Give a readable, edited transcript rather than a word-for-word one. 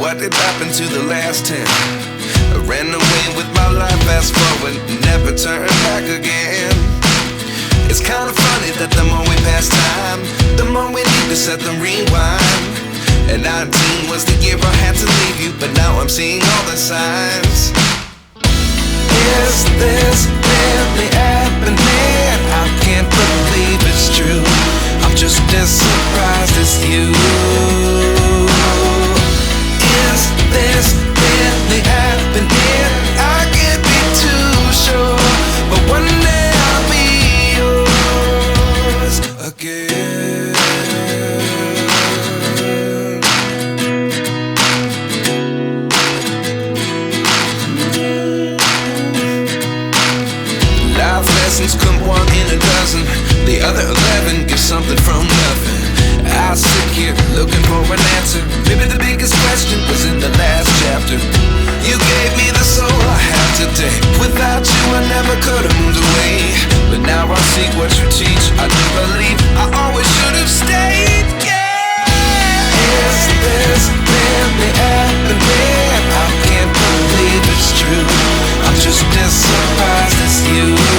what did happen to the last 10? I ran away with my life, fast forward, never turn back again. It's kind of funny that the more we pass time, the more we need to set them rewind. And 19 was the year I had to leave you, but now I'm seeing all the signs. Is this really happening? I can't believe it's true. I'm just as surprised as you. Is this really happening? I can't be too sure, but one day I'll be yours again. Life lessons come one in a dozen. The other 11 get something from nothing. I sit here looking for an answer. Maybe the biggest question was in the last chapter. You gave me the soul I have today. Without you I never could have moved away, but now I see what you teach